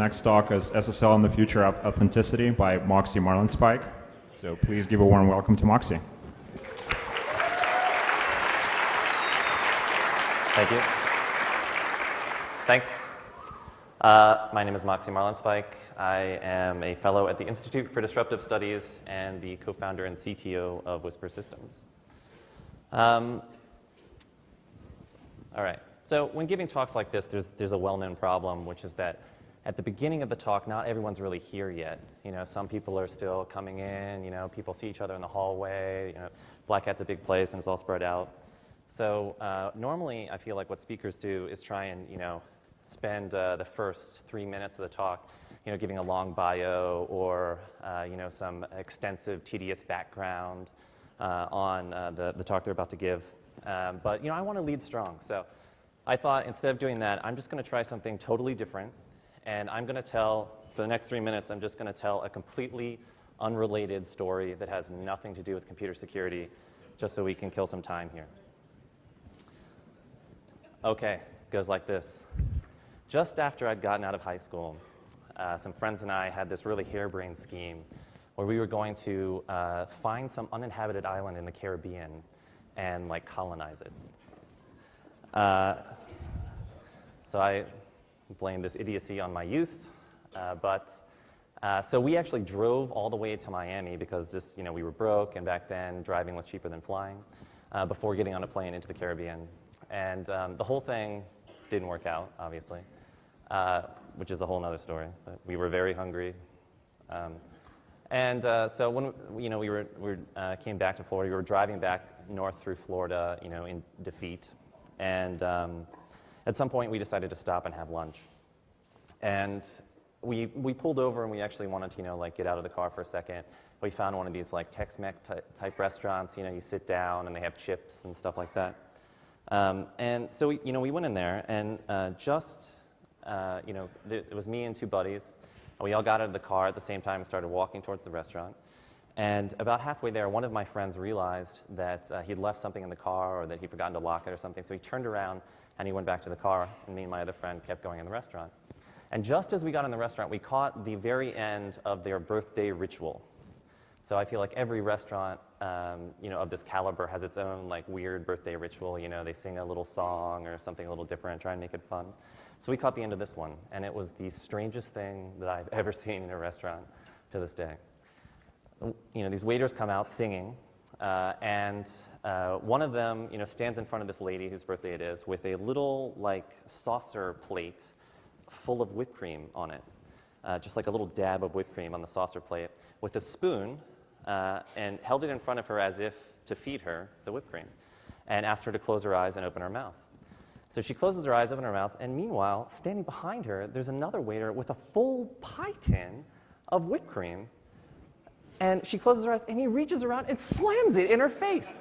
Next talk is SSL and the Future of Authenticity by Moxie Marlinspike. So please give a warm welcome to Moxie. Thank you. Thanks. My name is Moxie Marlinspike. I am a fellow at the Institute for Disruptive Studies and the co-founder and CTO of Whisper Systems. All right. So when giving talks like this, there's a well-known problem, which is that at the beginning of the talk, not everyone's really here yet. You know, some people are still coming in. You know, people see each other in the hallway. You know, BlackHat's a big place, and it's all spread out. So normally, I feel like what speakers do is try and, you know, spend the first 3 minutes of the talk, you know, giving a long bio or, you know, some extensive, tedious background on the talk they're about to give. But, you know, I want to lead strong. So I thought instead of doing that, I'm just going to try something totally different. And I'm going to tell, for the next 3 minutes, I'm just going to tell a completely unrelated story that has nothing to do with computer security, just so we can kill some time here. Okay, goes like this. Just after I'd gotten out of high school, some friends and I had this really harebrained scheme where we were going to find some uninhabited island in the Caribbean and, like, colonize it. So I blame this idiocy on my youth, so we actually drove all the way to Miami because this, you know, we were broke, and back then driving was cheaper than flying, before getting on a plane into the Caribbean. And the whole thing didn't work out, obviously, which is a whole other story. But we were very hungry, so when we came back to Florida, we were driving back north through Florida, you know, in defeat, and at some point, we decided to stop and have lunch. And we pulled over, and we actually wanted to, you know, like, get out of the car for a second. We found one of these, like, Tex-Mex type restaurants. You know, you sit down, and they have chips and stuff like that. And so we went in there, and it was me and two buddies. We all got out of the car at the same time and started walking towards the restaurant. And about halfway there, one of my friends realized that he'd left something in the car, or that he'd forgotten to lock it or something. So he turned around, and he went back to the car, and me and my other friend kept going in the restaurant. And just as we got in the restaurant, we caught the very end of their birthday ritual. So I feel like every restaurant, you know, of this caliber has its own, like, weird birthday ritual. You know, they sing a little song or something a little different, try and make it fun. So we caught the end of this one, and it was the strangest thing that I've ever seen in a restaurant to this day. You know, these waiters come out singing, and one of them, you know, stands in front of this lady whose birthday it is with a little, like, saucer plate full of whipped cream on it, just like a little dab of whipped cream on the saucer plate, with a spoon, and held it in front of her as if to feed her the whipped cream, and asked her to close her eyes and open her mouth. So she closes her eyes, opens her mouth, and meanwhile, standing behind her, there's another waiter with a full pie tin of whipped cream. And she closes her eyes, and he reaches around and slams it in her face.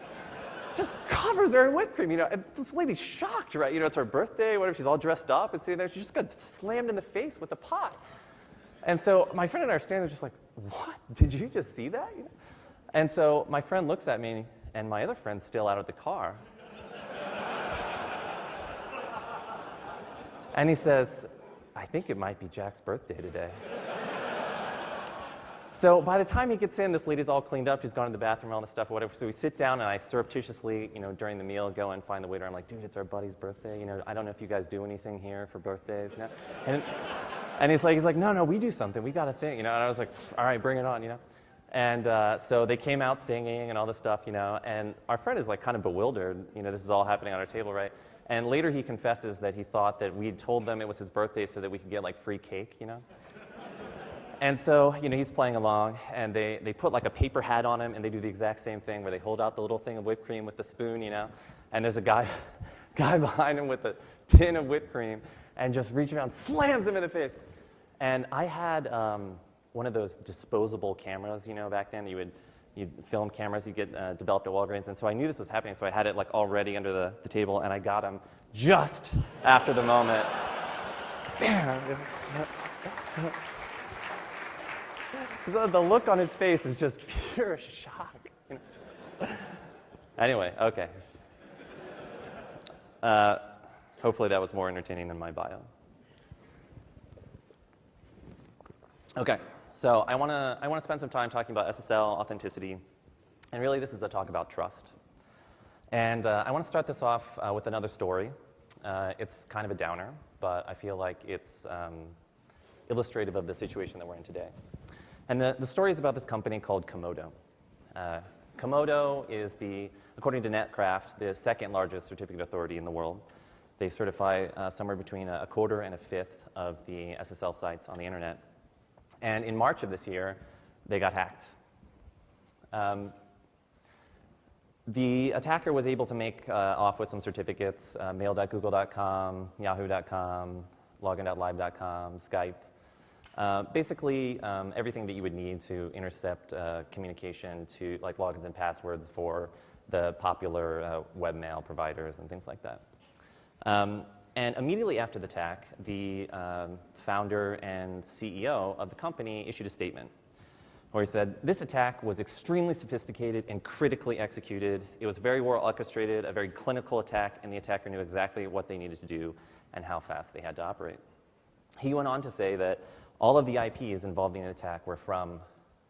Just covers her in whipped cream, you know. And this lady's shocked, right? You know, it's her birthday, whatever, she's all dressed up and sitting there. She just got slammed in the face with a pot. And so my friend and I are standing there just like, what? Did you just see that? You know? And so my friend looks at me, and my other friend's still out of the car. And he says, I think it might be Jack's birthday today. So by the time he gets in, this lady's all cleaned up. She's gone to the bathroom, all this stuff, or whatever. So we sit down, and I surreptitiously, you know, during the meal, go and find the waiter. I'm like, dude, it's our buddy's birthday. You know, I don't know if you guys do anything here for birthdays. You know? And he's like, no, we do something. We got a thing, you know. And I was like, all right, bring it on, you know. And so they came out singing and all this stuff, you know. And our friend is, like, kind of bewildered. You know, this is all happening on our table, right? And later he confesses that he thought that we'd told them it was his birthday so that we could get, like, free cake, you know. And so, you know, he's playing along, and they put, like, a paper hat on him, and they do the exact same thing where they hold out the little thing of whipped cream with the spoon, you know, and there's a guy behind him with a tin of whipped cream and just reaches around, slams him in the face. And I had one of those disposable cameras, you know, back then. You'd film cameras you'd get developed at Walgreens, and so I knew this was happening, so I had it, like, already under the table, and I got him just after the moment. Bam! So the look on his face is just pure shock. You know? Anyway, okay. Hopefully that was more entertaining than my bio. Okay, so I want to spend some time talking about SSL authenticity, and really this is a talk about trust. And I want to start this off with another story. It's kind of a downer, but I feel like it's illustrative of the situation that we're in today. And the story is about this company called Komodo. Komodo is, according to Netcraft, the second largest certificate authority in the world. They certify somewhere between a quarter and a fifth of the SSL sites on the internet. And in March of this year, they got hacked. The attacker was able to make off with some certificates, mail.google.com, yahoo.com, login.live.com, Skype. Basically, everything that you would need to intercept communication to like logins and passwords for the popular webmail providers and things like that. And immediately after the attack, the founder and CEO of the company issued a statement where he said, "This attack was extremely sophisticated and critically executed. It was very well orchestrated, a very clinical attack, and the attacker knew exactly what they needed to do and how fast they had to operate." He went on to say that all of the IPs involved in the attack were from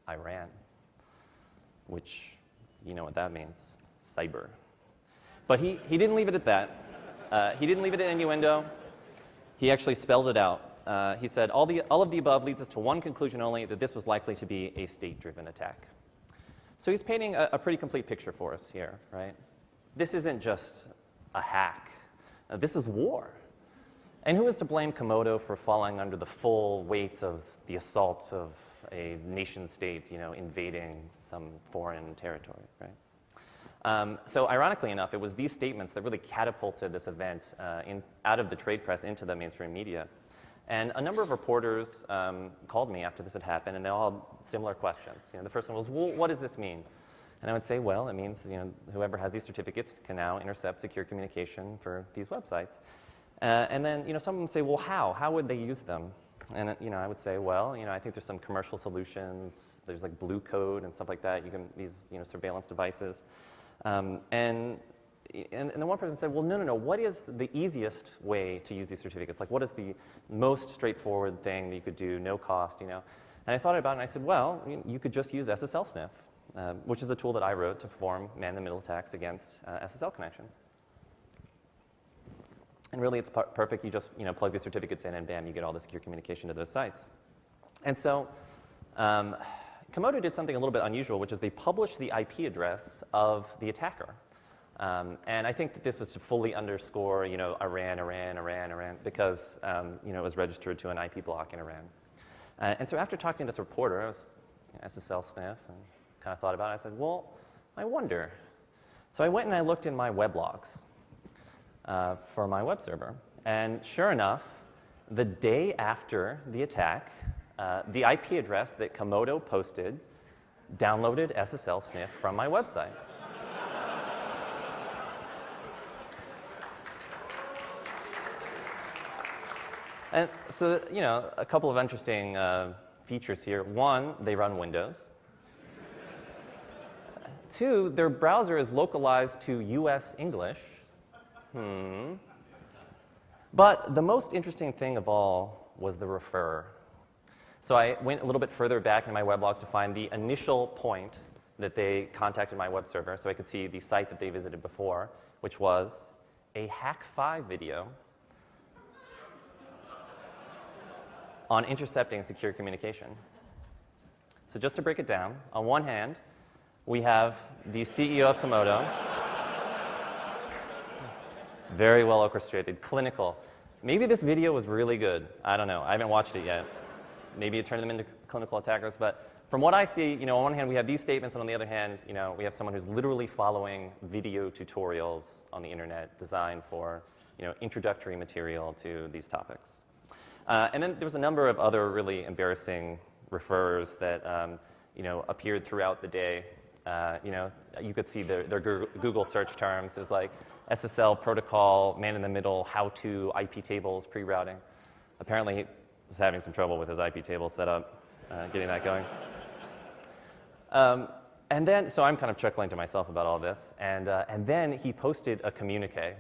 Iran, which you know what that means, cyber. But he didn't leave it at that. He didn't leave it at innuendo. He actually spelled it out. He said, all of the above leads us to one conclusion only, that this was likely to be a state-driven attack. So he's painting a pretty complete picture for us here, right? This isn't just a hack. This is war. And who is to blame Komodo for falling under the full weight of the assaults of a nation-state, invading some foreign territory, right? So ironically enough, it was these statements that really catapulted this event out of the trade press into the mainstream media. And a number of reporters called me after this had happened, and they all had similar questions. The first one was, well, what does this mean? And I would say, well, it means whoever has these certificates can now intercept secure communication for these websites. And then some of them say, well, how? How would they use them? And I would say, well, I think there's some commercial solutions. There's like blue code and stuff like that. You can these surveillance devices. And then one person said, well, no. What is the easiest way to use these certificates? Like, what is the most straightforward thing that you could do, no cost, And I thought about it, and I said, well, you could just use SSL sniff, which is a tool that I wrote to perform man-in-the-middle attacks against SSL connections. And really, it's perfect. You just plug these certificates in, and bam, you get all the secure communication to those sites. And so Komodo did something a little bit unusual, which is they published the IP address of the attacker. And I think that this was to fully underscore, Iran, because, it was registered to an IP block in Iran. And so after talking to this reporter, I was SSL sniff, and kind of thought about it. I said, well, I wonder. So I went and I looked in my weblogs for my web server. And sure enough, the day after the attack, the IP address that Komodo posted downloaded SSL sniff from my website. And so, a couple of interesting features here. One, they run Windows. Two, their browser is localized to US English. But the most interesting thing of all was the referrer. So I went a little bit further back in my weblogs to find the initial point that they contacted my web server so I could see the site that they visited before, which was a Hack5 video on intercepting secure communication. So just to break it down, on one hand, we have the CEO of Komodo, very well orchestrated, clinical. Maybe this video was really good. I don't know. I haven't watched it yet. Maybe it turned them into clinical attackers. But from what I see, on one hand, we have these statements, and on the other hand, we have someone who's literally following video tutorials on the internet designed for, introductory material to these topics. And then there was a number of other really embarrassing referrers that appeared throughout the day. You could see their Google search terms. It was like SSL protocol, man-in-the-middle, how-to, IP tables, pre-routing. Apparently, he was having some trouble with his IP table setup, getting that going. And then, so I'm kind of chuckling to myself about all this. And then he posted a communique.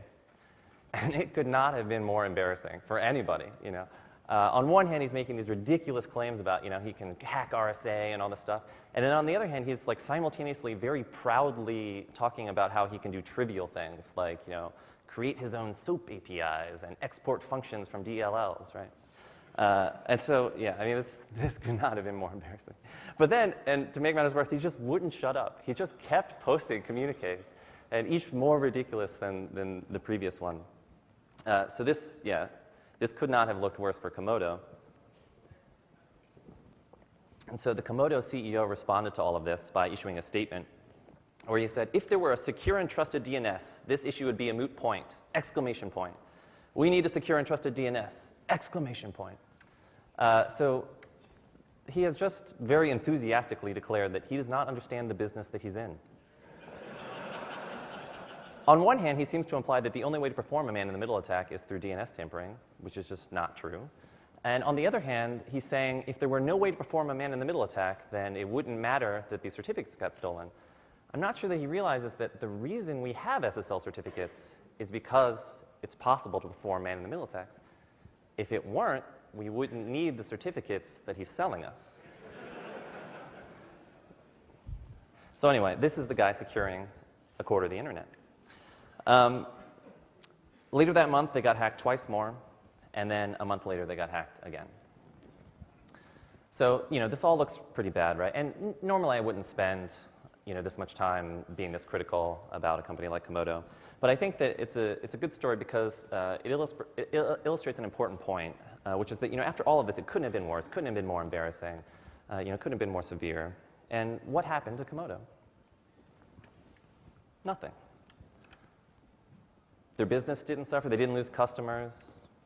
And it could not have been more embarrassing for anybody, On one hand, he's making these ridiculous claims about, he can hack RSA and all this stuff. And then on the other hand, he's like simultaneously very proudly talking about how he can do trivial things like, create his own SOAP APIs and export functions from DLLs, right? And so, yeah, I mean, this could not have been more embarrassing. But then, and to make matters worse, he just wouldn't shut up. He just kept posting communiques, and each more ridiculous than the previous one. So this could not have looked worse for Komodo. And so the Komodo CEO responded to all of this by issuing a statement where he said, if there were a secure and trusted DNS, this issue would be a moot point, exclamation point. We need a secure and trusted DNS, exclamation point. So he has just very enthusiastically declared that he does not understand the business that he's in. On one hand, he seems to imply that the only way to perform a man-in-the-middle attack is through DNS tampering, which is just not true. And on the other hand, he's saying if there were no way to perform a man-in-the-middle attack, then it wouldn't matter that these certificates got stolen. I'm not sure that he realizes that the reason we have SSL certificates is because it's possible to perform man-in-the-middle attacks. If it weren't, we wouldn't need the certificates that he's selling us. So anyway, this is the guy securing a quarter of the internet. Later that month, they got hacked twice more, and then a month later, they got hacked again. So, this all looks pretty bad, right? And normally, I wouldn't spend, this much time being this critical about a company like Komodo. But I think that it's a good story because it illustrates an important point, which is that, after all of this, it couldn't have been worse, couldn't have been more embarrassing, couldn't have been more severe. And what happened to Komodo? Nothing. Their business didn't suffer. They didn't lose customers.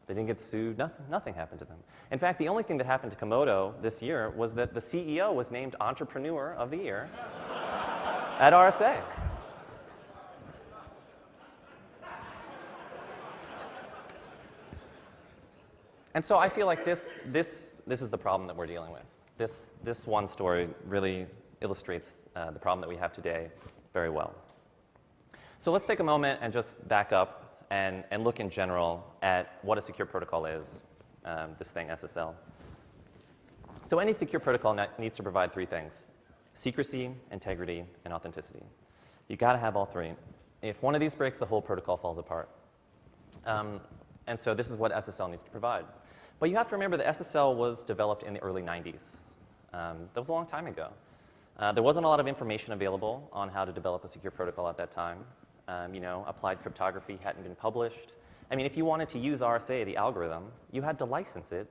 They didn't get sued. Nothing happened to them. In fact, the only thing that happened to Komodo this year was that the CEO was named Entrepreneur of the Year at RSA. And so I feel like this is the problem that we're dealing with. This one story really illustrates the problem that we have today very well. So let's take a moment and just back up and look in general at what a secure protocol is, this thing, SSL. So any secure protocol needs to provide three things: secrecy, integrity, and authenticity. You've got to have all three. If one of these breaks, the whole protocol falls apart. And so this is what SSL needs to provide. But you have to remember that SSL was developed in the early 90s. That was a long time ago. There wasn't a lot of information available on how to develop a secure protocol at that time. Applied cryptography hadn't been published. I mean, if you wanted to use RSA, the algorithm, you had to license it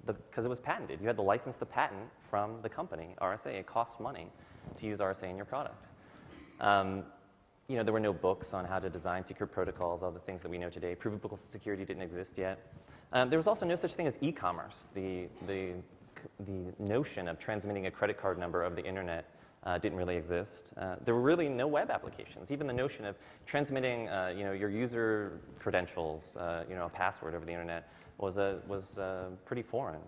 because it was patented. You had to license the patent from the company, RSA. It cost money to use RSA in your product. There were no books on how to design secure protocols, all the things that we know today. Provable security didn't exist yet. There was also no such thing as e-commerce. The notion of transmitting a credit card number over the internet didn't really exist. There were really no web applications. Even the notion of transmitting, your user credentials, a password over the internet was pretty foreign.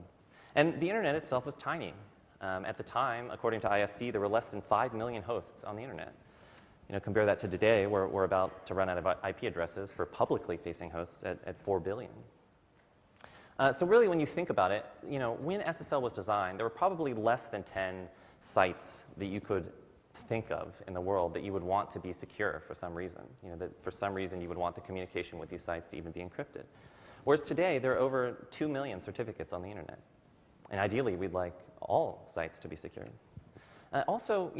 And the internet itself was tiny. At the time, according to ISC, there were less than 5 million hosts on the internet. Compare that to today, where we're about to run out of IP addresses for publicly facing hosts at 4 billion. So really, when you think about it, when SSL was designed, there were probably less than 10 sites that you could think of in the world that you would want to be secure for some reason. That for some reason you would want the communication with these sites to even be encrypted. Whereas today, there are over 2 million certificates on the internet. And ideally, we'd like all sites to be secured. Also,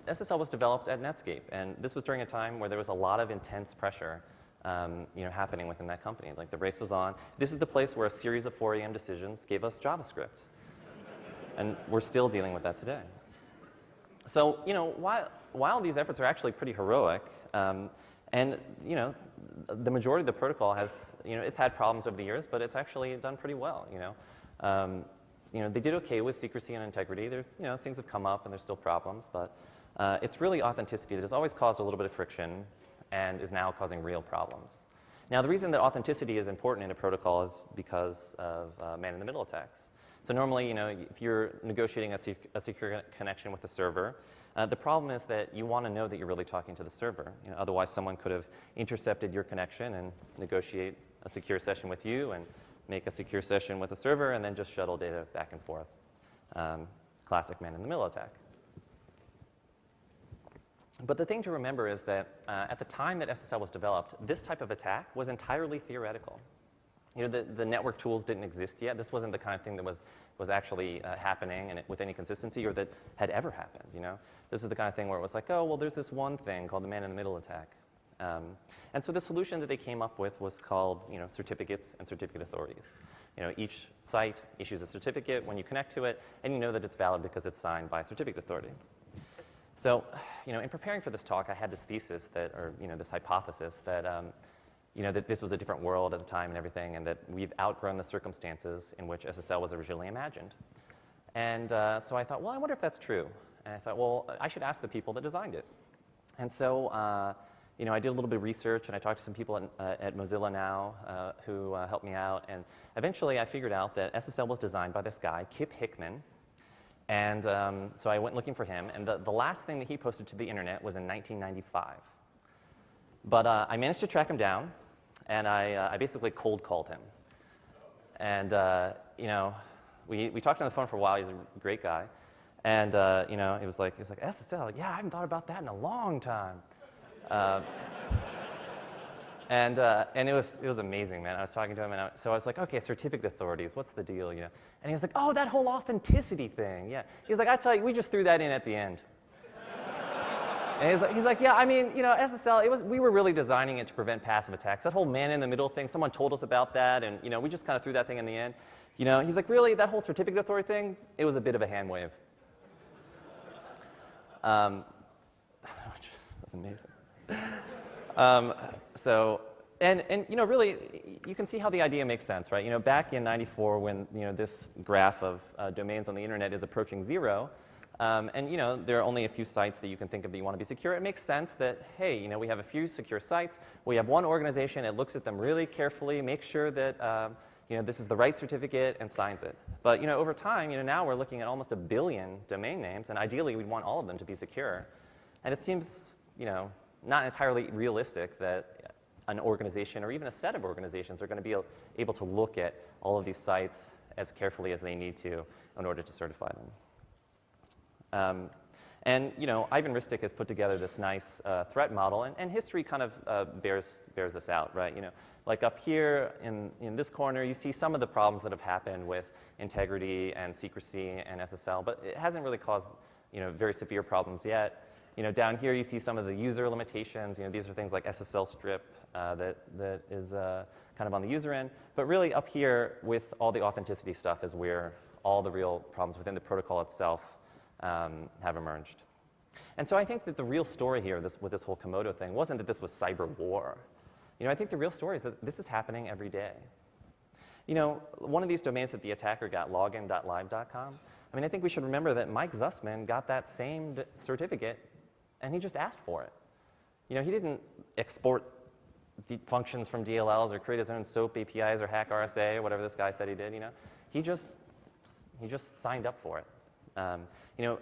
SSL was developed at Netscape, and this was during a time where there was a lot of intense pressure happening within that company. Like, the race was on. This is the place where a series of 4 a.m. decisions gave us JavaScript. And we're still dealing with that today. So, while these efforts are actually pretty heroic, and, the majority of the protocol has, it's had problems over the years, but it's actually done pretty well, they did okay with secrecy and integrity. There's, things have come up and there's still problems, but it's really authenticity that has always caused a little bit of friction and is now causing real problems. Now, the reason that authenticity is important in a protocol is because of man-in-the-middle attacks. So normally, if you're negotiating a secure connection with a server, the problem is that you want to know that you're really talking to the server. Otherwise, someone could have intercepted your connection and negotiate a secure session with you, and make a secure session with a server, and then just shuttle data back and forth. Classic man-in-the-middle attack. But the thing to remember is that at the time that SSL was developed, this type of attack was entirely theoretical. The network tools didn't exist yet. This wasn't the kind of thing that was actually happening and with any consistency or that had ever happened. This is the kind of thing where it was like, oh, well, there's this one thing called the man-in-the-middle attack. And so the solution that they came up with was called certificates and certificate authorities. Each site issues a certificate when you connect to it, and you know that it's valid because it's signed by a certificate authority. So, in preparing for this talk, I had this thesis this hypothesis that, that this was a different world at the time and everything, and that we've outgrown the circumstances in which SSL was originally imagined. And so I thought, well, I wonder if that's true. And I thought, well, I should ask the people that designed it. And so, I did a little bit of research, and I talked to some people at Mozilla now who helped me out. And eventually, I figured out that SSL was designed by this guy, Kip Hickman. And so I went looking for him, and the last thing that he posted to the internet was in 1995. But I managed to track him down, and I basically cold called him. And we talked on the phone for a while. He's a great guy, and he was like SSL. Yeah, I haven't thought about that in a long time. And it was amazing, man. I was talking to him, and so I was like, okay, certificate authorities, what's the deal, And he was like, oh, that whole authenticity thing, yeah. He's like, I tell you, we just threw that in at the end. And he's like, yeah, I mean, SSL, we were really designing it to prevent passive attacks. That whole man-in-the-middle thing, someone told us about that, and we just kind of threw that thing in the end. He's like, really, that whole certificate authority thing, it was a bit of a hand wave. Which was amazing. Really, you can see how the idea makes sense, right? Back in '94, when this graph of domains on the internet is approaching 0, and there are only a few sites that you can think of that you want to be secure. It makes sense that hey, we have a few secure sites. We have one organization. It looks at them really carefully, makes sure that this is the right certificate, and signs it. But over time, now we're looking at almost 1 billion domain names, and ideally we'd want all of them to be secure. And it seems not entirely realistic that an organization or even a set of organizations are going to be able to look at all of these sites as carefully as they need to in order to certify them. Ivan Ristic has put together this nice threat model, and history kind of bears this out, right? Like up here in this corner, you see some of the problems that have happened with integrity and secrecy and SSL, but it hasn't really caused very severe problems yet. Down here you see some of the user limitations. These are things like SSL strip that is kind of on the user end. But really up here with all the authenticity stuff is where all the real problems within the protocol itself have emerged. And so I think that the real story here with this whole Komodo thing wasn't that this was cyber war. I think the real story is that this is happening every day. One of these domains that the attacker got, login.live.com, I think we should remember that Mike Zussman got that same certificate, and he just asked for it. He didn't export functions from DLLs or create his own SOAP APIs or hack RSA or whatever this guy said he did. He just signed up for it.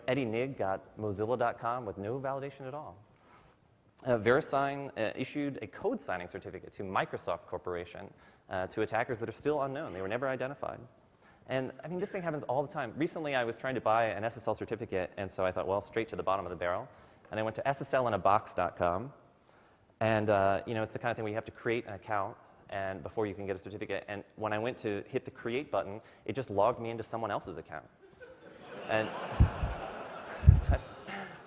Eddie Nigg got Mozilla.com with no validation at all. VeriSign issued a code signing certificate to Microsoft Corporation to attackers that are still unknown. They were never identified. And this thing happens all the time. Recently, I was trying to buy an SSL certificate, and so I thought, well, straight to the bottom of the barrel. And I went to ssLinabox.com, and it's the kind of thing where you have to create an account and before you can get a certificate. And when I went to hit the create button, it just logged me into someone else's account. And I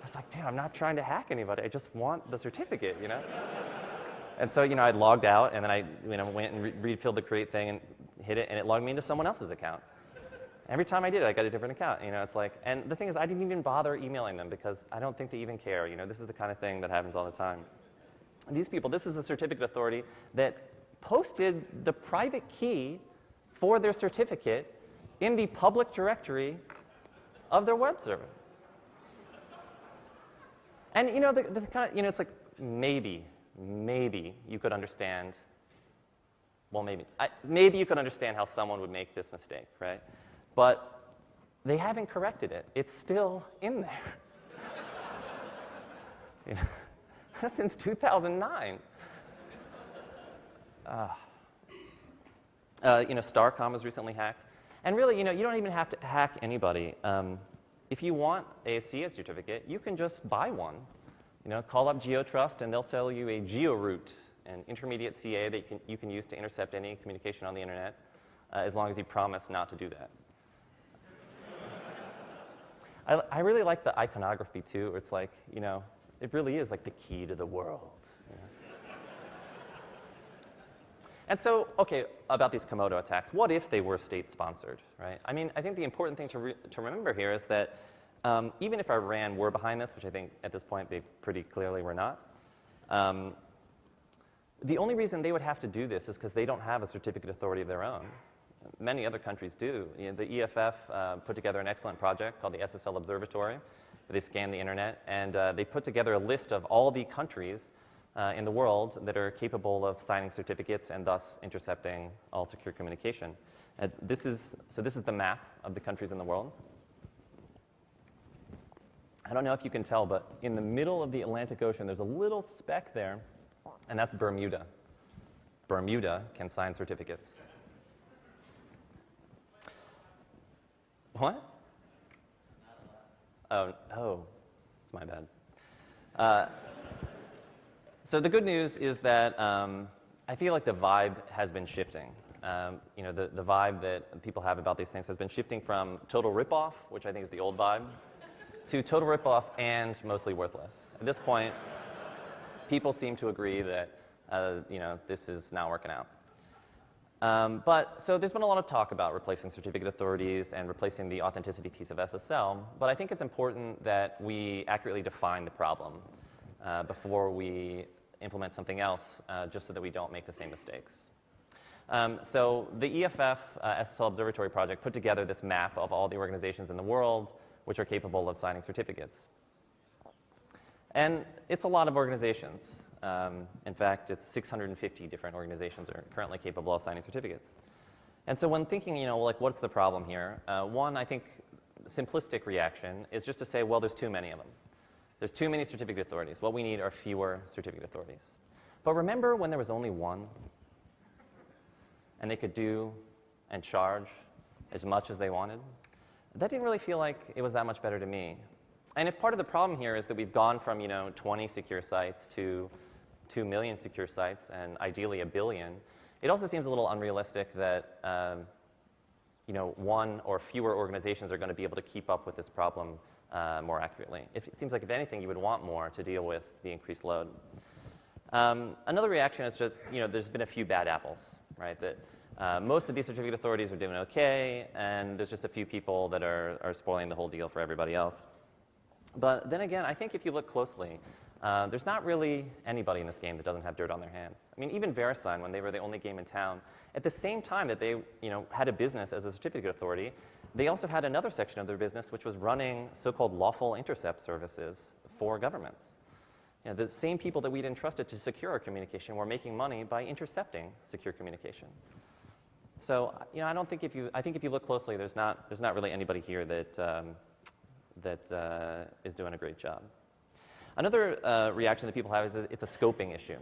was like, dude, I'm not trying to hack anybody. I just want the certificate, And so, I logged out, and then I went and refilled the create thing and hit it, and it logged me into someone else's account. Every time I did it, I got a different account. It's like, and the thing is, I didn't even bother emailing them because I don't think they even care. This is the kind of thing that happens all the time. These people, this is a certificate authority that posted the private key for their certificate in the public directory of their web server. And the kind of, it's like maybe you could understand. Well, maybe you could understand how someone would make this mistake, right? But they haven't corrected it. It's still in there. Since 2009. Starcom was recently hacked. And really, you don't even have to hack anybody. If you want a CA certificate, you can just buy one. Call up GeoTrust, and they'll sell you a GeoRoute, an intermediate CA that you can use to intercept any communication on the internet, as long as you promise not to do that. I really like the iconography, too. Where it's like, it really is like the key to the world. And so, okay, about these Komodo attacks, what if they were state-sponsored, right? I mean, I think the important thing to remember here is that even if Iran were behind this, which I think at this point they pretty clearly were not, the only reason they would have to do this is because they don't have a certificate authority of their own. Many other countries do. The EFF put together an excellent project called the SSL Observatory, where they scan the internet, and they put together a list of all the countries in the world that are capable of signing certificates and thus intercepting all secure communication. This is the map of the countries in the world. I don't know if you can tell, but in the middle of the Atlantic Ocean, there's a little speck there, and that's Bermuda. Bermuda can sign certificates. What? Oh, it's my bad. So the good news is that I feel like the vibe has been shifting. The vibe that people have about these things has been shifting from total ripoff, which I think is the old vibe, to total ripoff and mostly worthless. At this point, people seem to agree that this is not working out. So there's been a lot of talk about replacing certificate authorities and replacing the authenticity piece of SSL, but I think it's important that we accurately define the problem before we implement something else, just so that we don't make the same mistakes. So the EFF SSL Observatory project put together this map of all the organizations in the world which are capable of signing certificates. And it's a lot of organizations. In fact, it's 650 different organizations are currently capable of signing certificates. And so when thinking, what's the problem here? One, I think, simplistic reaction is just to say, well, there's too many of them. There's too many certificate authorities. What we need are fewer certificate authorities. But remember when there was only one? And they could do and charge as much as they wanted? That didn't really feel like it was that much better to me. And if part of the problem here is that we've gone from 20 secure sites to 2 million secure sites and ideally 1 billion, it also seems a little unrealistic that one or fewer organizations are going to be able to keep up with this problem more accurately. It seems like, if anything, you would want more to deal with the increased load. Another reaction is just, there's been a few bad apples, right? That most of these certificate authorities are doing okay, and there's just a few people that are spoiling the whole deal for everybody else. But then again, I think if you look closely, there's not really anybody in this game that doesn't have dirt on their hands. I mean, even VeriSign, when they were the only game in town, at the same time that they had a business as a certificate authority, they also had another section of their business which was running so-called lawful intercept services for governments. The same people that we'd entrusted to secure our communication were making money by intercepting secure communication. So, I think if you look closely, there's not really anybody here that is doing a great job. Another reaction that people have is that it's a scoping issue.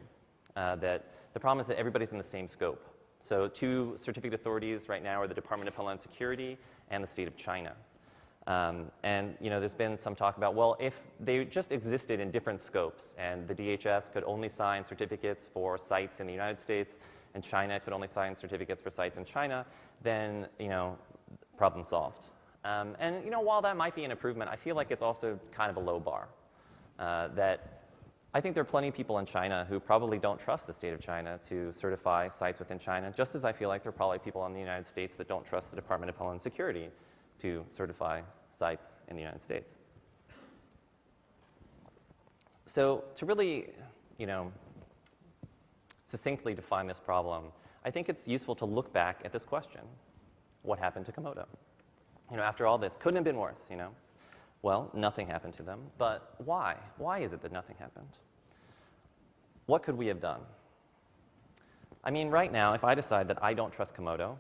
That the problem is that everybody's in the same scope. So 2 certificate authorities right now are the Department of Homeland Security and the state of China. And there's been some talk about, well, if they just existed in different scopes and the DHS could only sign certificates for sites in the United States and China could only sign certificates for sites in China, then problem solved. And while that might be an improvement, I feel like it's also kind of a low bar. That I think there are plenty of people in China who probably don't trust the state of China to certify sites within China, just as I feel like there are probably people in the United States that don't trust the Department of Homeland Security to certify sites in the United States. So to really, succinctly define this problem, I think it's useful to look back at this question. What happened to Komodo? After all this, couldn't have been worse, Well, nothing happened to them, but why? Why is it that nothing happened? What could we have done? I mean, right now, if I decide that I don't trust Komodo,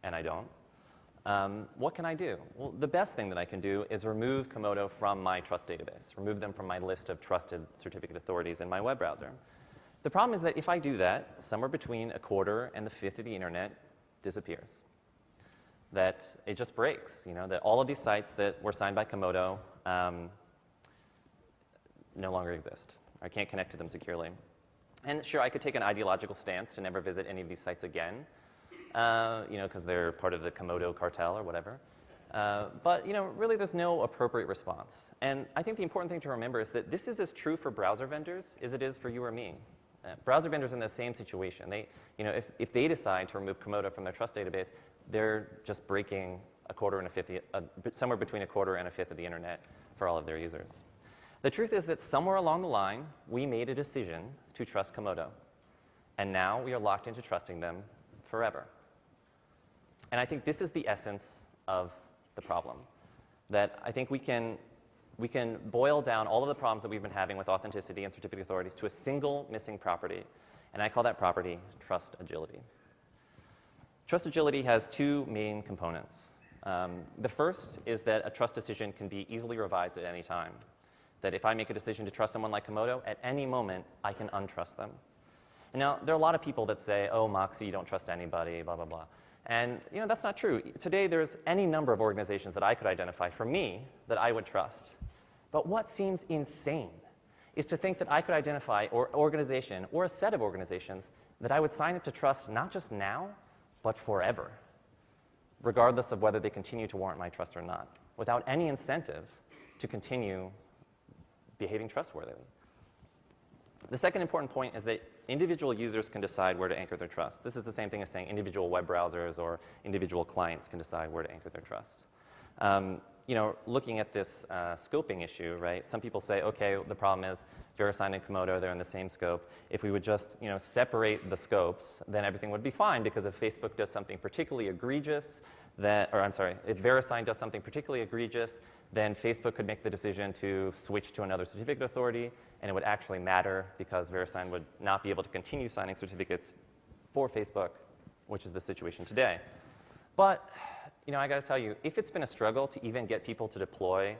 and I don't, what can I do? Well, the best thing that I can do is remove Komodo from my trust database, remove them from my list of trusted certificate authorities in my web browser. The problem is that if I do that, somewhere between 1/4 and 1/5 of the internet disappears. That it just breaks, that all of these sites that were signed by Komodo no longer exist. I can't connect to them securely. And sure, I could take an ideological stance to never visit any of these sites again, because they're part of the Komodo cartel or whatever. But really there's no appropriate response. And I think the important thing to remember is that this is as true for browser vendors as it is for you or me. Browser vendors are in the same situation. They, if they decide to remove Komodo from their trust database, they're just breaking somewhere between a quarter and a fifth of the internet for all of their users. The truth is that somewhere along the line, we made a decision to trust Komodo. And now we are locked into trusting them forever. And I think this is the essence of the problem. That I think we can boil down all of the problems that we've been having with authenticity and certificate authorities to a single missing property. And I call that property trust agility. Trust agility has two main components. The first is that a trust decision can be easily revised at any time. That if I make a decision to trust someone like Komodo, at any moment, I can untrust them. And now, there are a lot of people that say, oh, Moxie, you don't trust anybody, blah, blah, blah. And that's not true. Today, there's any number of organizations that I could identify for me that I would trust. But what seems insane is to think that I could identify an organization or a set of organizations that I would sign up to trust not just now, but forever, regardless of whether they continue to warrant my trust or not, without any incentive to continue behaving trustworthily. The second important point is that individual users can decide where to anchor their trust. This is the same thing as saying individual web browsers or individual clients can decide where to anchor their trust. Looking at this scoping issue, right? Some people say, okay, the problem is VeriSign and Komodo, they're in the same scope. If we would just, separate the scopes, then everything would be fine, because if Facebook does something particularly egregious, if VeriSign does something particularly egregious, then Facebook could make the decision to switch to another certificate authority, and it would actually matter because VeriSign would not be able to continue signing certificates for Facebook, which is the situation today. But, I got to tell you, if it's been a struggle to even get people to deploy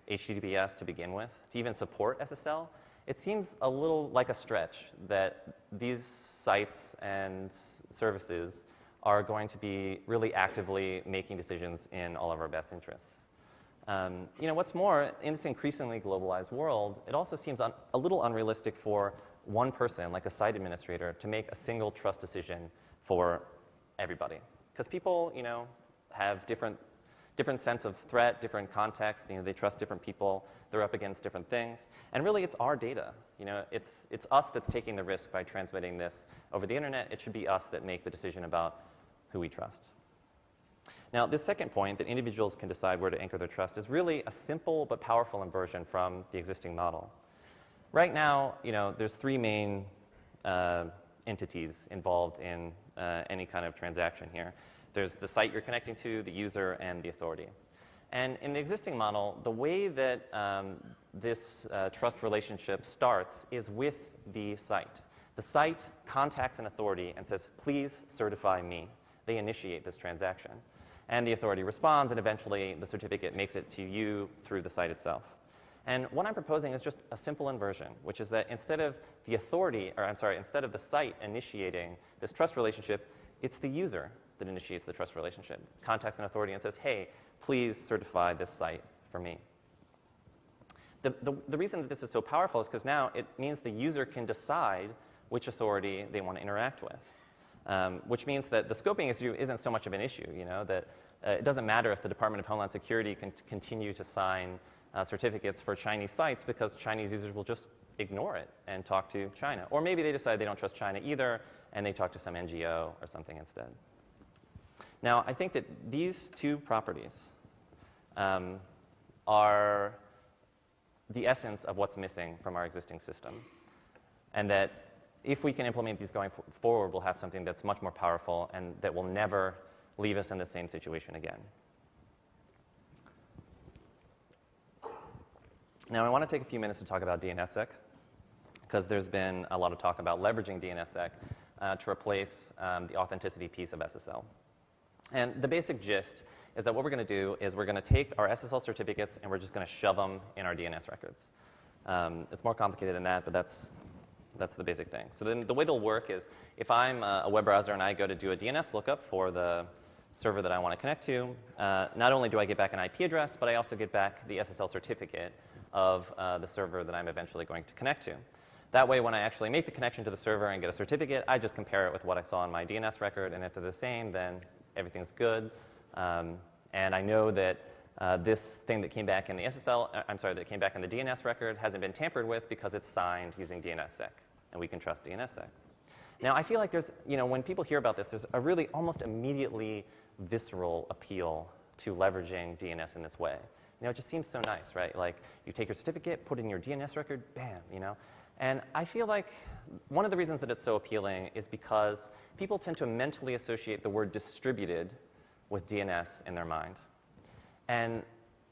HTTPS to begin with, to even support SSL, it seems a little like a stretch that these sites and services are going to be really actively making decisions in all of our best interests. What's more, in this increasingly globalized world, it also seems a little unrealistic for one person, like a site administrator, to make a single trust decision for everybody. Because people, have different sense of threat, different context. They trust different people. They're up against different things. And really, it's our data. It's us that's taking the risk by transmitting this over the internet. It should be us that make the decision about who we trust. Now, this second point, that individuals can decide where to anchor their trust, is really a simple but powerful inversion from the existing model. Right now, there's three main entities involved in any kind of transaction here. There's the site you're connecting to, the user, and the authority. And in the existing model, the way that this trust relationship starts is with the site. The site contacts an authority and says, please certify me. They initiate this transaction. And the authority responds, and eventually the certificate makes it to you through the site itself. And what I'm proposing is just a simple inversion, which is that instead of the site initiating this trust relationship, it's the user that initiates the trust relationship, contacts an authority and says, hey, please certify this site for me. The reason that this is so powerful is because now it means the user can decide which authority they want to interact with, which means that the scoping issue isn't so much of an issue, that it doesn't matter if the Department of Homeland Security can continue to sign certificates for Chinese sites, because Chinese users will just ignore it and talk to China. Or maybe they decide they don't trust China either, and they talk to some NGO or something instead. Now, I think that these two properties are the essence of what's missing from our existing system, and that if we can implement these going forward, we'll have something that's much more powerful and that will never leave us in the same situation again. Now, I want to take a few minutes to talk about DNSSEC, because there's been a lot of talk about leveraging DNSSEC to replace the authenticity piece of SSL. And the basic gist is that what we're going to do is we're going to take our SSL certificates and we're just going to shove them in our DNS records. It's more complicated than that, but that's That's the basic thing. So then the way it'll work is if I'm a web browser and I go to do a DNS lookup for the server that I want to connect to, not only do I get back an IP address, but I also get back the SSL certificate of the server that I'm eventually going to connect to. That way, when I actually make the connection to the server and get a certificate, I just compare it with what I saw in my DNS record, and if they're the same, then everything's good. And I know that this thing that came back in the that came back in the DNS record hasn't been tampered with because it's signed using DNSSEC, and we can trust DNSSEC. Now, I feel like there's, when people hear about this, there's a really almost immediately visceral appeal to leveraging DNS in this way. It just seems so nice, right? Like, you take your certificate, put it in your DNS record, bam, And I feel like one of the reasons that it's so appealing is because people tend to mentally associate the word distributed with DNS in their mind. And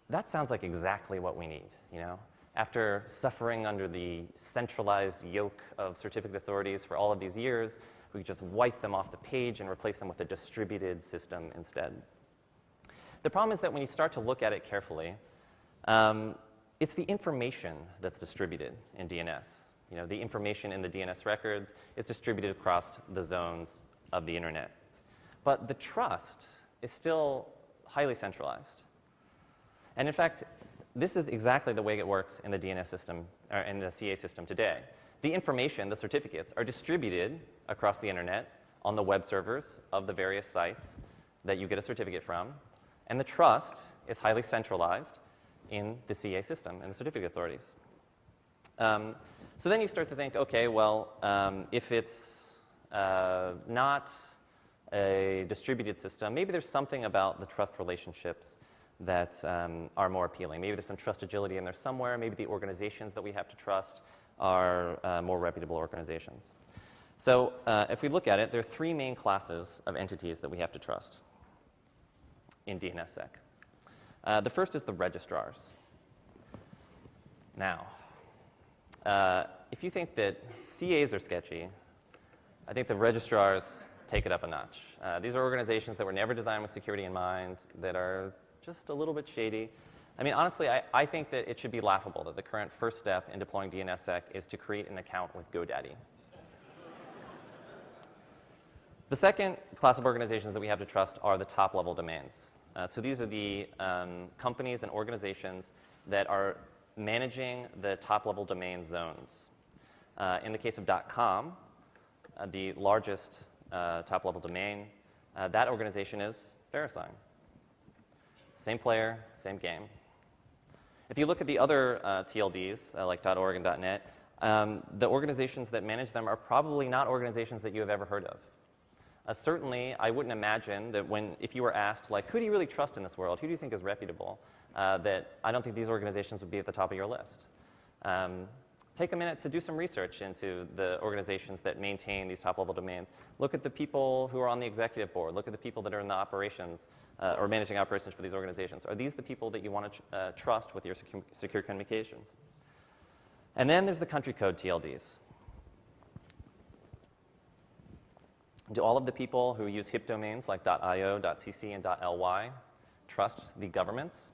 that sounds like exactly what we need, After suffering under the centralized yoke of certificate authorities for all of these years, we just wipe them off the page and replace them with a distributed system instead. The problem is that when you start to look at it carefully, it's the information that's distributed in DNS. The information in the DNS records is distributed across the zones of the internet. But the trust is still highly centralized. And in fact, this is exactly the way it works in the DNS system, or in the CA system today. The information, the certificates, are distributed across the internet on the web servers of the various sites that you get a certificate from, and the trust is highly centralized in the CA system and the certificate authorities. So then you start to think, okay, well, if it's not a distributed system, maybe there's something about the trust relationships that are more appealing. Maybe there's some trust agility in there somewhere. Maybe the organizations that we have to trust are more reputable organizations. So if we look at it, there are three main classes of entities that we have to trust in DNSSEC. The first is the registrars. Now, if you think that CAs are sketchy, I think the registrars take it up a notch. These are organizations that were never designed with security in mind, that are just a little bit shady. I mean, honestly, I think that it should be laughable that the current first step in deploying DNSSEC is to create an account with GoDaddy. The second class of organizations that we have to trust are the top-level domains. So these are the companies and organizations that are managing the top-level domain zones. In the case of .com, the largest top-level domain, that organization is VeriSign. Same player, same game. If you look at the other TLDs, like .org and .net, the organizations that manage them are probably not organizations that you have ever heard of. Certainly, I wouldn't imagine that if you were asked, like, who do you really trust in this world? Who do you think is reputable? That I don't think these organizations would be at the top of your list. Take a minute to do some research into the organizations that maintain these top-level domains. Look at the people who are on the executive board. Look at the people that are in the operations or managing operations for these organizations. Are these the people that you want to trust with your secure communications? And then there's the country code TLDs. Do all of the people who use HIP domains like .io, .cc, and .ly trust the governments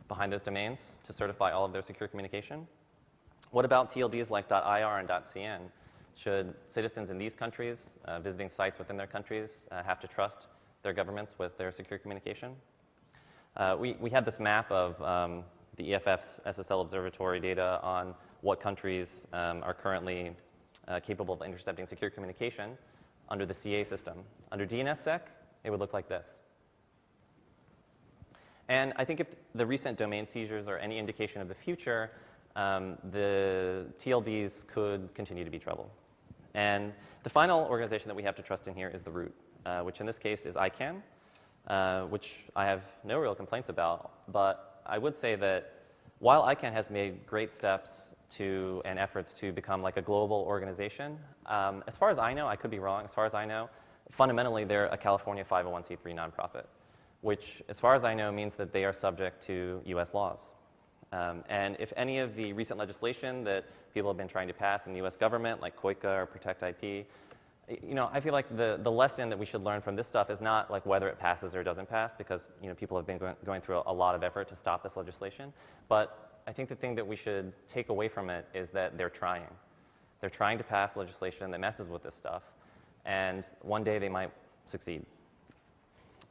behind those domains to certify all of their secure communication? What about TLDs like .ir and .cn? Should citizens in these countries visiting sites within their countries have to trust their governments with their secure communication? We had this map of the EFF's SSL observatory data on what countries are currently capable of intercepting secure communication under the CA system. Under DNSSEC, it would look like this. And I think if the recent domain seizures are any indication of the future, the TLDs could continue to be trouble. And the final organization that we have to trust in here is the root, which in this case is ICANN, which I have no real complaints about. But I would say that while ICANN has made great steps and efforts to become like a global organization, as far as I know, I could be wrong, as far as I know, fundamentally they're a California 501c3 nonprofit, which as far as I know means that they are subject to US laws. And if any of the recent legislation that people have been trying to pass in the US government, like COICA or Protect IP, I feel like the lesson that we should learn from this stuff is not like whether it passes or doesn't pass, because people have been going through a lot of effort to stop this legislation. But I think the thing that we should take away from it is that they're trying. They're trying to pass legislation that messes with this stuff, and one day they might succeed.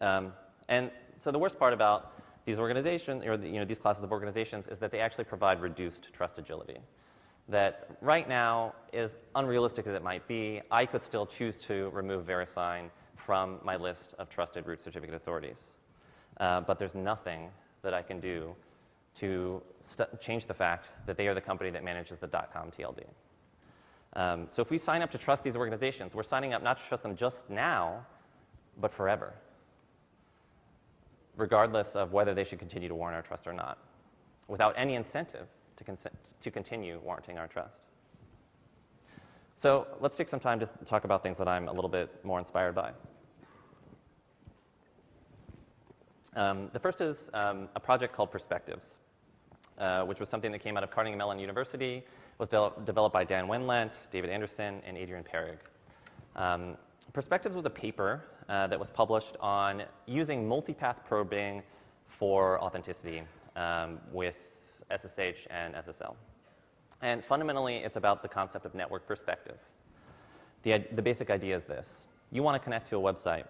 And so the worst part about these organizations, or these classes of organizations, is that they actually provide reduced trust agility. That right now, as unrealistic as it might be, I could still choose to remove VeriSign from my list of trusted root certificate authorities. But there's nothing that I can do to change the fact that they are the company that manages the .com TLD. So if we sign up to trust these organizations, we're signing up not to trust them just now, but forever, regardless of whether they should continue to warrant our trust or not, without any incentive to continue warranting our trust. So let's take some time to talk about things that I'm a little bit more inspired by. The first is a project called Perspectives, which was something that came out of Carnegie Mellon University. It was developed by Dan Wendlandt, David Anderson, and Adrian Perig. Perspectives was a paper that was published on using multipath probing for authenticity with SSH and SSL. And fundamentally, it's about the concept of network perspective. The basic idea is this. You want to connect to a website.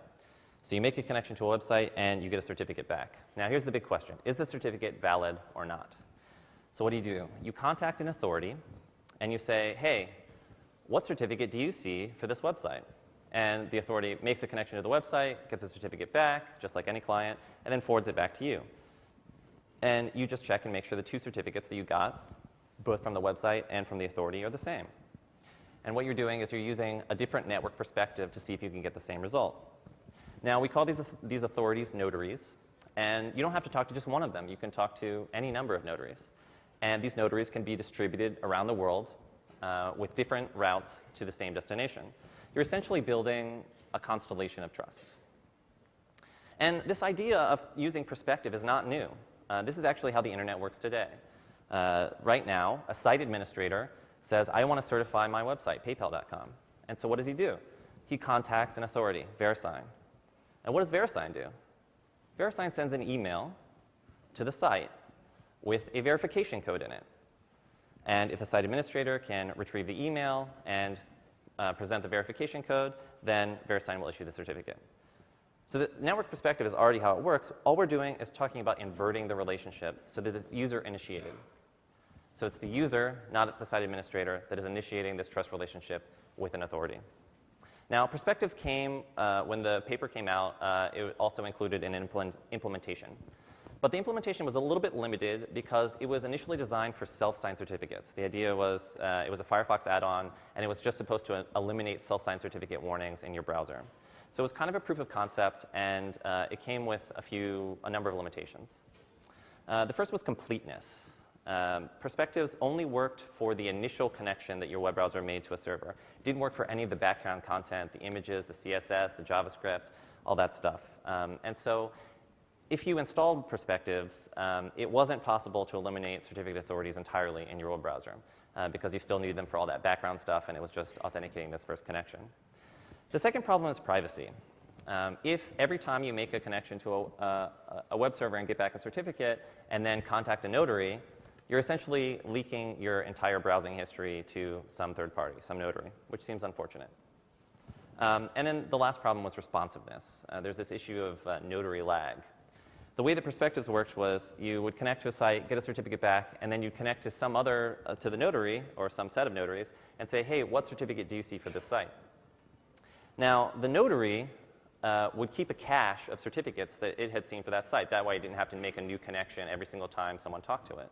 So you make a connection to a website, and you get a certificate back. Now, here's the big question. Is the certificate valid or not? So what do? You contact an authority, and you say, hey, what certificate do you see for this website? And the authority makes a connection to the website, gets a certificate back, just like any client, and then forwards it back to you. And you just check and make sure the two certificates that you got, both from the website and from the authority, are the same. And what you're doing is you're using a different network perspective to see if you can get the same result. Now, we call these authorities notaries, and you don't have to talk to just one of them. You can talk to any number of notaries. And these notaries can be distributed around the world with different routes to the same destination. You're essentially building a constellation of trust. And this idea of using perspective is not new. This is actually how the internet works today. Right now, a site administrator says, I want to certify my website, paypal.com. And so what does he do? He contacts an authority, VeriSign. And what does VeriSign do? VeriSign sends an email to the site with a verification code in it. And if a site administrator can retrieve the email and present the verification code, then VeriSign will issue the certificate. So the network perspective is already how it works. All we're doing is talking about inverting the relationship so that it's user-initiated. So it's the user, not the site administrator, that is initiating this trust relationship with an authority. Now, perspectives came, when the paper came out, it also included an implementation. But the implementation was a little bit limited because it was initially designed for self-signed certificates. The idea was it was a Firefox add-on, and it was just supposed to eliminate self-signed certificate warnings in your browser. So it was kind of a proof of concept, and it came with a number of limitations. The first was completeness. Perspectives only worked for the initial connection that your web browser made to a server. It didn't work for any of the background content, the images, the CSS, the JavaScript, all that stuff. And so if you installed Perspectives, it wasn't possible to eliminate certificate authorities entirely in your web browser because you still needed them for all that background stuff, and it was just authenticating this first connection. The second problem is privacy. If every time you make a connection to a web server and get back a certificate and then contact a notary, you're essentially leaking your entire browsing history to some third party, some notary, which seems unfortunate. And then the last problem was responsiveness. There's this issue of notary lag. The way that Perspectives worked was you would connect to a site, get a certificate back, and then you'd connect to some other, to the notary or some set of notaries and say, hey, what certificate do you see for this site? Now, the notary would keep a cache of certificates that it had seen for that site. That way it didn't have to make a new connection every single time someone talked to it.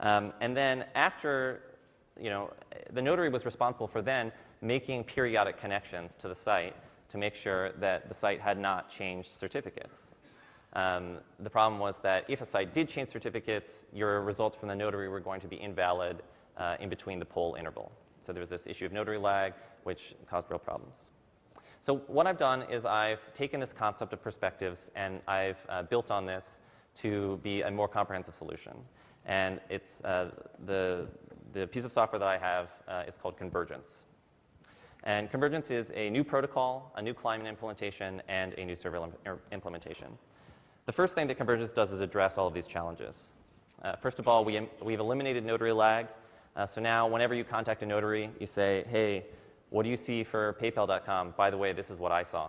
And then after, the notary was responsible for then making periodic connections to the site to make sure that the site had not changed certificates. The problem was that if a site did change certificates, your results from the notary were going to be invalid in between the poll interval. So there was this issue of notary lag, which caused real problems. So what I've done is I've taken this concept of Perspectives and I've built on this to be a more comprehensive solution. And it's the piece of software that I have is called Convergence. And Convergence is a new protocol, a new client implementation, and a new server implementation. The first thing that Convergence does is address all of these challenges. First of all, we've eliminated notary lag. So now whenever you contact a notary, you say, hey, what do you see for PayPal.com? By the way, this is what I saw.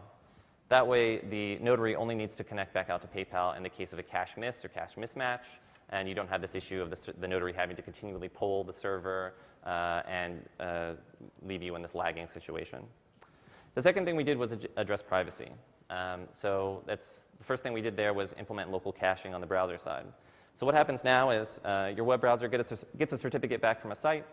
That way, the notary only needs to connect back out to PayPal in the case of a cache miss or cache mismatch, and you don't have this issue of the notary having to continually poll the server and leave you in this lagging situation. The second thing we did was address privacy. So that's the first thing we did there was implement local caching on the browser side. So what happens now is your web browser gets a certificate back from a site.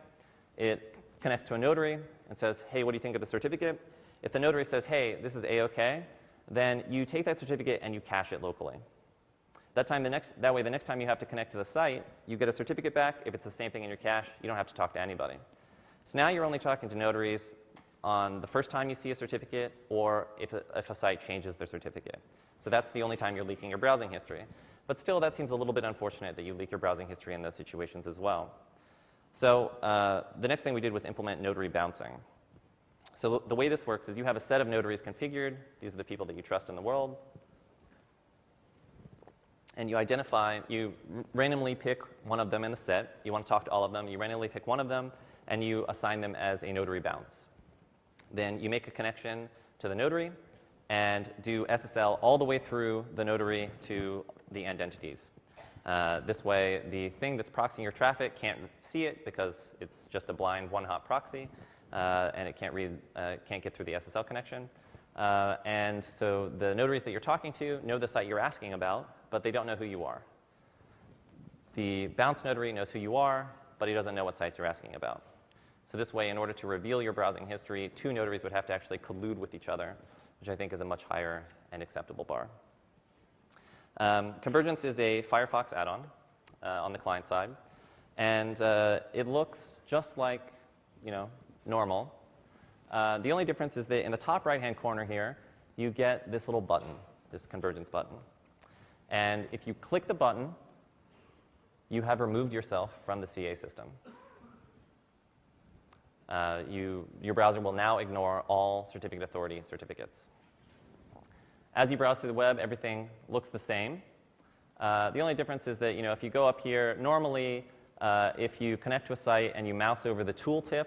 It connects to a notary and says, hey, what do you think of the certificate? If the notary says, hey, this is A-OK, then you take that certificate and you cache it locally. That way, the next time you have to connect to the site, you get a certificate back. If it's the same thing in your cache, you don't have to talk to anybody. So now you're only talking to notaries on the first time you see a certificate or if a site changes their certificate. So that's the only time you're leaking your browsing history. But still, that seems a little bit unfortunate that you leak your browsing history in those situations as well. So the next thing we did was implement notary bouncing. So the way this works is you have a set of notaries configured. These are the people that you trust in the world. And you randomly pick one of them in the set. You want to talk to all of them. You randomly pick one of them, and you assign them as a notary bounce. Then you make a connection to the notary and do SSL all the way through the notary to the end entities. This way, the thing that's proxying your traffic can't see it because it's just a blind one-hop proxy, and it can't get through the SSL connection. And so the notaries that you're talking to know the site you're asking about, but they don't know who you are. The bounce notary knows who you are, but he doesn't know what sites you're asking about. So this way, in order to reveal your browsing history, two notaries would have to actually collude with each other, which I think is a much higher and acceptable bar. Convergence is a Firefox add-on on the client side, and it looks just like normal. The only difference is that in the top right-hand corner here, you get this little button, this convergence button. And if you click the button, you have removed yourself from the CA system. Your browser will now ignore all certificate authority certificates. As you browse through the web, everything looks the same. The only difference is that if you go up here, normally if you connect to a site and you mouse over the tooltip,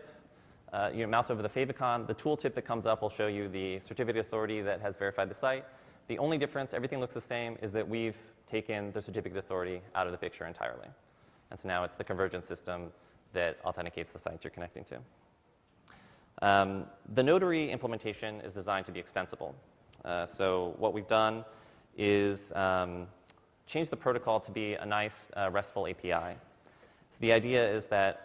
you mouse over the favicon, the tooltip that comes up will show you the certificate authority that has verified the site. The only difference, everything looks the same, is that we've taken the certificate authority out of the picture entirely. And so now it's the convergence system that authenticates the sites you're connecting to. The notary implementation is designed to be extensible. So what we've done is change the protocol to be a nice RESTful API. So the idea is that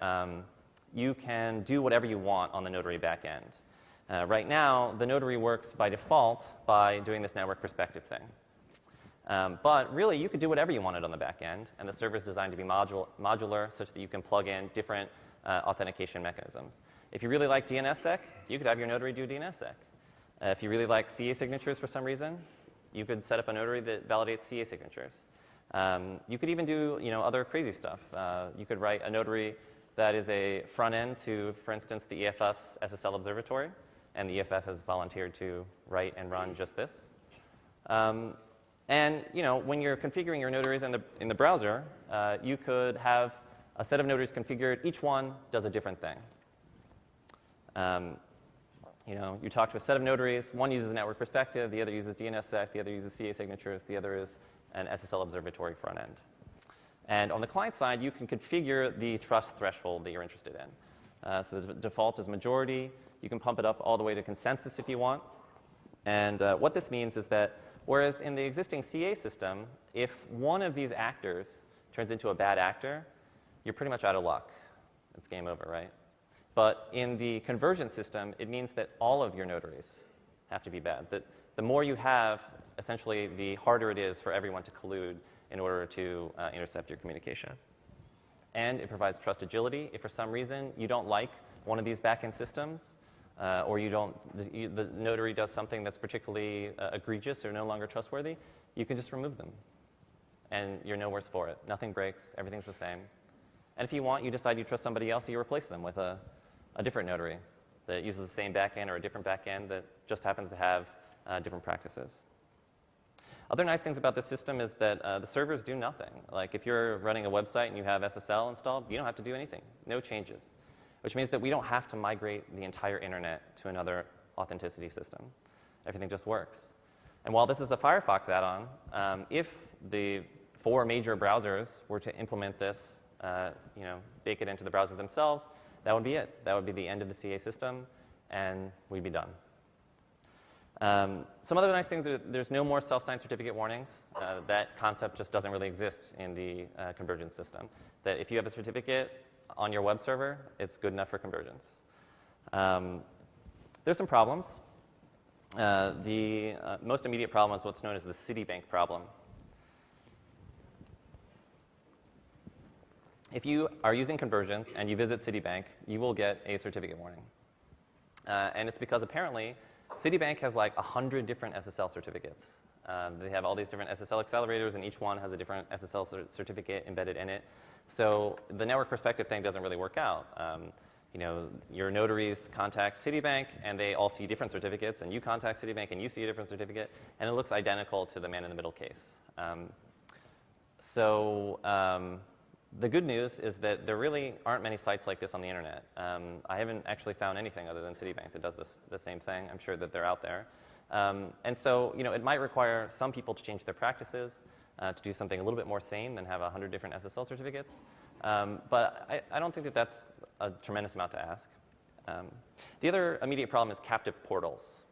you can do whatever you want on the notary backend. Right now, the notary works by default by doing this network perspective thing. But really, you could do whatever you wanted on the back end, and the server is designed to be modular such that you can plug in different authentication mechanisms. If you really like DNSSEC, you could have your notary do DNSSEC. If you really like CA signatures for some reason, you could set up a notary that validates CA signatures. You could even do other crazy stuff. You could write a notary that is a front end to, for instance, the EFF's SSL observatory, and the EFF has volunteered to write and run just this. And when you're configuring your notaries in the browser, you could have a set of notaries configured. Each one does a different thing. You talk to a set of notaries. One uses a network perspective. The other uses DNSSEC. The other uses CA signatures. The other is an SSL observatory front end. And on the client side, you can configure the trust threshold that you're interested in. So the default is majority. You can pump it up all the way to consensus if you want. And what this means is that whereas in the existing CA system, if one of these actors turns into a bad actor, you're pretty much out of luck. It's game over, right? But in the convergence system, it means that all of your notaries have to be bad. That the more you have, essentially, the harder it is for everyone to collude in order to intercept your communication. And it provides trust agility. If for some reason you don't like one of these backend systems, or the notary does something that's particularly egregious or no longer trustworthy, you can just remove them. And you're no worse for it. Nothing breaks. Everything's the same. And if you want, you decide you trust somebody else, you replace them with a different notary that uses the same backend or a different backend that just happens to have different practices. Other nice things about this system is that the servers do nothing. Like if you're running a website and you have SSL installed, you don't have to do anything, no changes, which means that we don't have to migrate the entire internet to another authenticity system. Everything just works. And while this is a Firefox add-on, if the 4 major browsers were to implement this, bake it into the browser themselves, that would be it. That would be the end of the CA system, and we'd be done. Some other nice things are there's no more self-signed certificate warnings. That concept just doesn't really exist in the convergence system. That if you have a certificate on your web server, it's good enough for convergence. There's some problems. The most immediate problem is what's known as the Citibank problem. If you are using convergence and you visit Citibank, you will get a certificate warning. And it's because apparently Citibank has like 100 different SSL certificates. They have all these different SSL accelerators, and each one has a different SSL certificate embedded in it. So the network perspective thing doesn't really work out. Your notaries contact Citibank, and they all see different certificates, and you contact Citibank, and you see a different certificate, and it looks identical to the man-in-the-middle case. The good news is that there really aren't many sites like this on the internet. I haven't actually found anything other than Citibank that does the same thing. I'm sure that they're out there. It might require some people to change their practices, to do something a little bit more sane than have 100 different SSL certificates. But I don't think that that's a tremendous amount to ask. The other immediate problem is captive portals.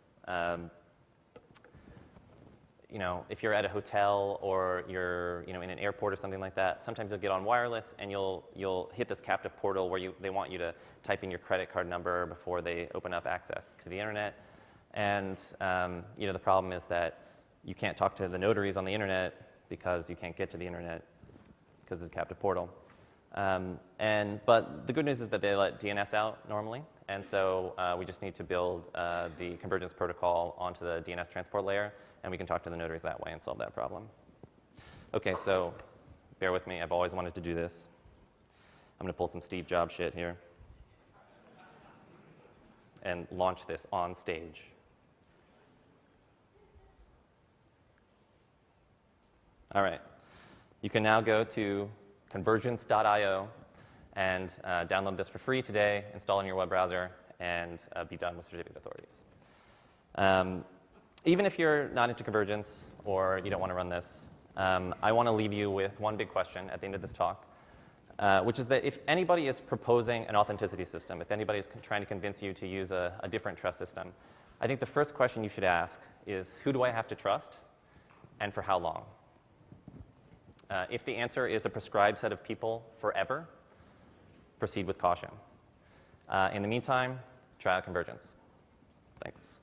If you're at a hotel or you're in an airport or something like that, sometimes you'll get on wireless and you'll hit this captive portal where they want you to type in your credit card number before they open up access to the internet. And the problem is that you can't talk to the notaries on the internet because you can't get to the internet because it's a captive portal. But the good news is that they let DNS out normally, and so we just need to build the convergence protocol onto the DNS transport layer, and we can talk to the notaries that way and solve that problem. Okay, so bear with me. I've always wanted to do this. I'm going to pull some Steve Jobs shit here and launch this on stage. All right. You can now go to convergence.io and download this for free today, install it in your web browser, and be done with certificate authorities. Even if you're not into convergence or you don't want to run this, I want to leave you with one big question at the end of this talk, which is that if anybody is proposing an authenticity system, if anybody is trying to convince you to use a different trust system, I think the first question you should ask is, who do I have to trust, and for how long? If the answer is a prescribed set of people forever, proceed with caution. In the meantime, try out convergence. Thanks.